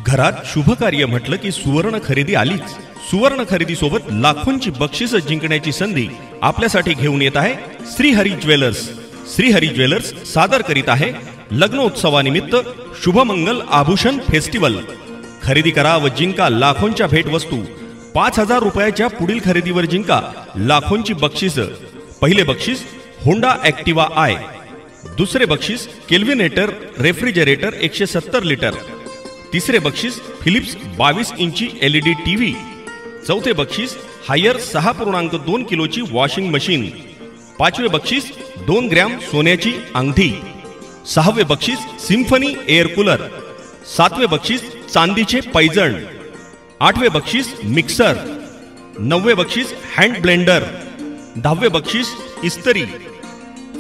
घरात शुभ कार्य म्हटलं की सुवर्ण खरेदी आलीच। सुवर्ण खरेदी सोबत लाखोंची बक्षिसं जिंकण्याची संधी आपल्यासाठी घेऊन येत आहे श्रीहरी ज्वेलर्स। श्रीहरी ज्वेलर्स सादर करीत आहे लग्नोत्सवानिमित्त शुभमंगल आभूषण फेस्टिवल। खरेदी करा व जिंका लाखोंच्या भेटवस्तू। 5000 रुपयाच्या पुढील खरेदीवर जिंका लाखोंची बक्षिसं। पहिले बक्षीस होंडा ॲक्टिवा आय, दुसरे बक्षीस केल्विनेटर रेफ्रिजरेटर 170 लिटर, तिसरे बक्षीस फिलिप्स 22 इंची LED टीव्ही, चौथे बक्षीस हायर 6.2 किलोची वॉशिंग मशीन, पाचवे बक्षीस 2 ग्रॅम सोन्याची अंगठी, सहावे बक्षीस सिम्फनी एअर कूलर, सातवे बक्षीस चांदीचे पैजण, आठवे बक्षीस मिक्सर, नववे बक्षीस हँड ब्लेंडर, 10वे बक्षीस इस्त्री।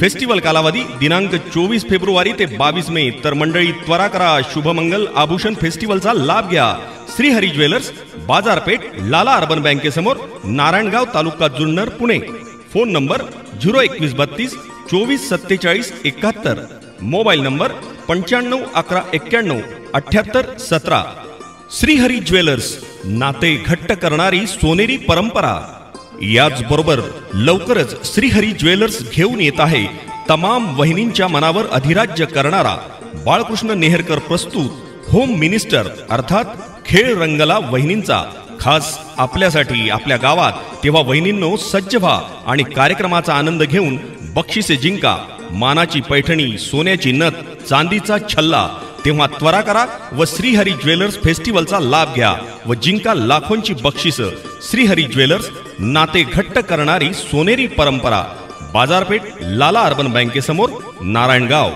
फेस्टिवल कालावधी दिनांक 24 फेब्रुवारी ते 22 मे। तर मंडळी त्वरा करा, शुभमंगल आभूषण फेस्टिवलचा लाभ घ्या। श्रीहरी ज्वेलर्स, बाजारपेठ, लाला अर्बन बँकेसमोर, Narayangaon, taluka Junnar, Pune. Phone number 02132 24 47 71, mobile number 95 11 91 78 17। Shrihari jewellers, नाते घट्ट करणारी सोनेरी परंपरा। याचबरोबर लवकरच श्रीहरी ज्वेलर्स घेऊन येत आहे तमाम वहिनींच्या मनावर अधिराज्य करणारा बाळकृष्ण नेहरकर प्रस्तुत होम मिनिस्टर अर्थात खेळ रंगला वहिनींचा, खास आपल्यासाठी आपल्या गावात। तेव्हा वहिनींनो सज्ज व्हा आणि कार्यक्रमाचा आनंद घेऊन बक्षिसे जिंका। मानाची पैठणी, सोन्याची नथ, चांदीचा छल्ला। तेव्हा त्वरा करा व श्रीहरी ज्वेलर्स फेस्टिवलचा लाभ घ्या व जिंका लाखोंची बक्षिसं। श्रीहरी ज्वेलर्स, नाते घट्ट करणारी सोनेरी परंपरा। बाजारपेठ, लाला अर्बन बँकेसमोर, नारायणगाव।